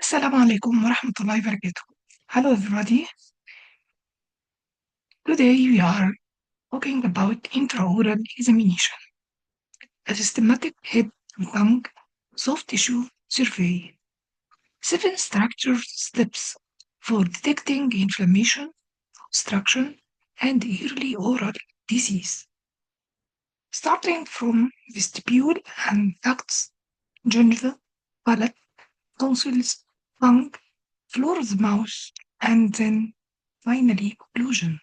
Assalamu alaikum wa rahmatullahi wa barakatuh. Hello everybody. Today we are talking about intraoral examination, a systematic head to tongue soft tissue survey. 7 structured steps for detecting inflammation, obstruction, and early oral disease. Starting from vestibule and ducts, gingiva, palate, tonsils, tongue, floor of the mouth, and then finally occlusion.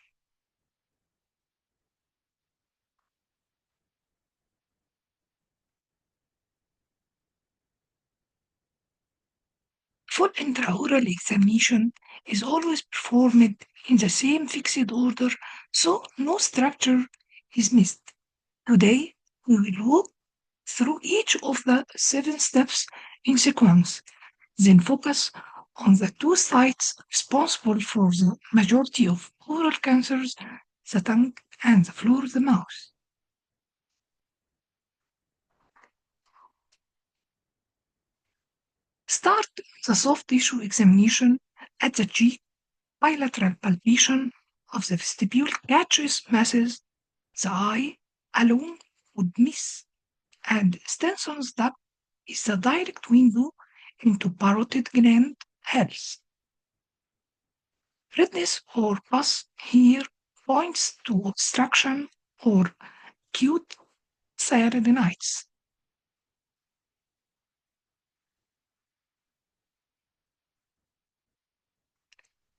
Full intraoral examination is always performed in the same fixed order, so no structure is missed. Today, we will walk through each of the 7 steps in sequence, then focus on the 2 sites responsible for the majority of oral cancers, the tongue and the floor of the mouth. Start the soft tissue examination at the cheek. Bilateral palpation of the vestibule catches masses the eye alone would miss, and Stenson's duct is the direct window into parotid gland health. Redness or pus here points to obstruction or acute cyanidinitis.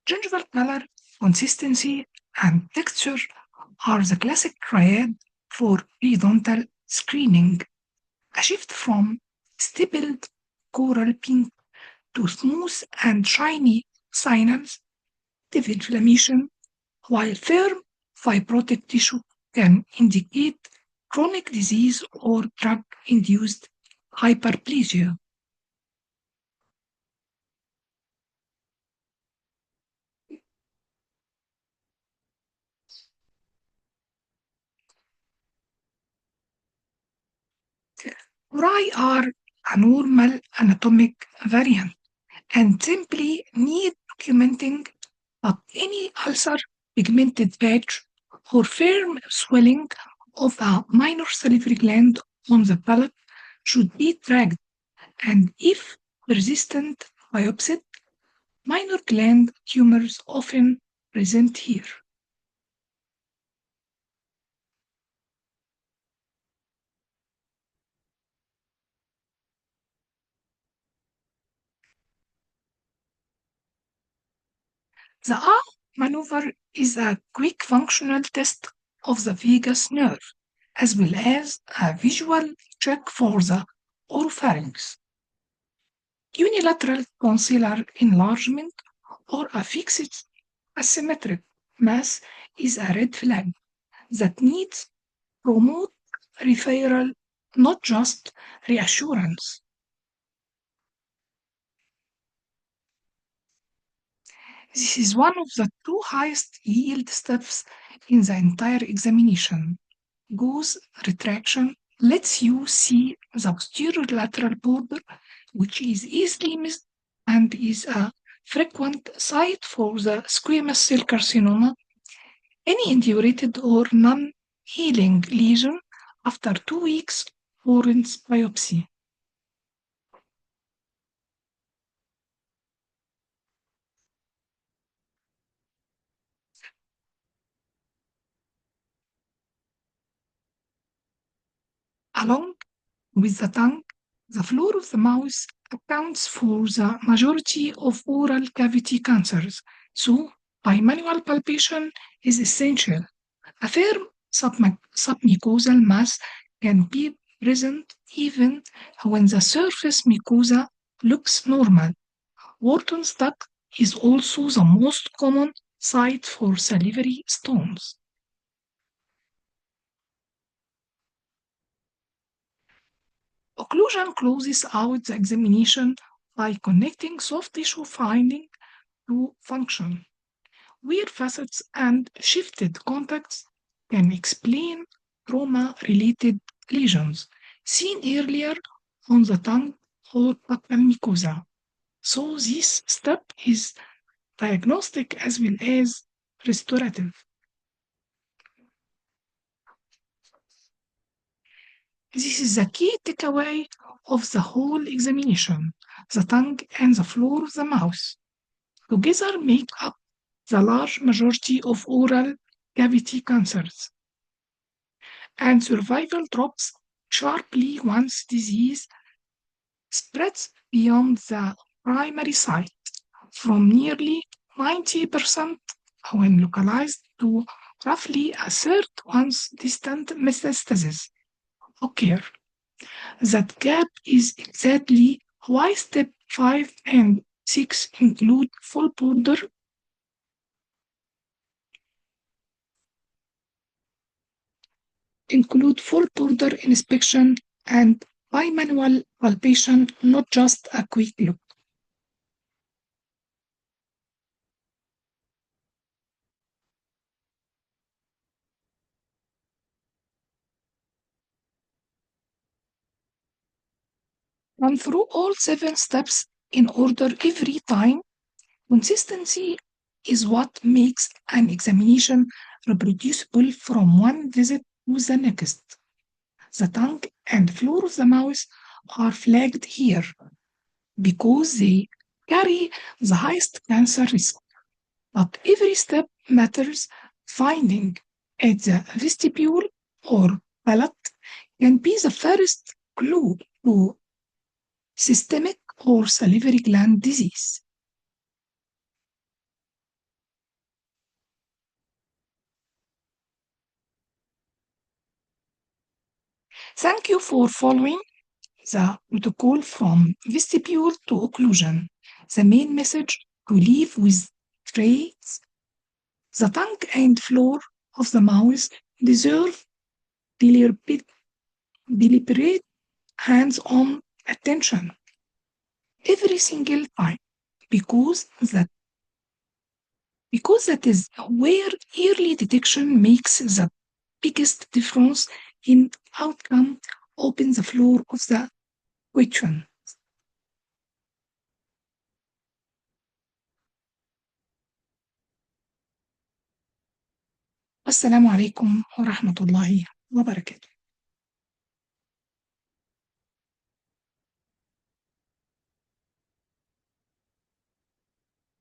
Gingival color, consistency, and texture are the classic triad for periodontal screening. A shift from stippled coral pink to smooth and shiny signals of inflammation, while firm fibrotic tissue can indicate chronic disease or drug-induced hyperplasia. Cori are a normal anatomic variant and simply need documenting, but any ulcer, pigmented patch, or firm swelling of a minor salivary gland on the palate should be tracked, and if persistent, biopsied. Minor gland tumors often present here. The arm maneuver is a quick functional test of the vagus nerve, as well as a visual check for the oropharynx. Unilateral tonsillar enlargement or a fixed asymmetric mass is a red flag that needs promote referral, not just reassurance. This is one of the 2 highest yield steps in the entire examination. Gauze retraction lets you see the posterior lateral border, which is easily missed and is a frequent site for the squamous cell carcinoma. Any indurated or non-healing lesion after 2 weeks warrants biopsy. Along with the tongue, the floor of the mouth accounts for the majority of oral cavity cancers, so bimanual palpation is essential. A firm submucosal mass can be present even when the surface mucosa looks normal. Wharton's duct is also the most common site for salivary stones. Occlusion closes out the examination by connecting soft tissue finding to function. Weird facets and shifted contacts can explain trauma-related lesions seen earlier on the tongue or buccal mucosa. So this step is diagnostic as well as restorative. This is the key takeaway of the whole examination. The tongue and the floor of the mouth together make up the large majority of oral cavity cancers, and survival drops sharply once disease spreads beyond the primary site, from nearly 90% when localized to roughly a third once distant metastases occur. That gap is exactly why step 5 and 6 include full border inspection and bimanual palpation, not just a quick look. Run through all 7 steps in order every time. Consistency is what makes an examination reproducible from one visit to the next. The tongue and floor of the mouth are flagged here because they carry the highest cancer risk. But every step matters. Finding at the vestibule or palate can be the first clue to systemic or salivary gland disease. Thank you for following the protocol from vestibule to occlusion. The main message to leave with traits: the tongue and floor of the mouth deserve deliberate, deliberate hands-on attention every single time because that is where early detection makes the biggest difference in outcome. Open the floor of the question. السلام عليكم ورحمة الله وبركاته.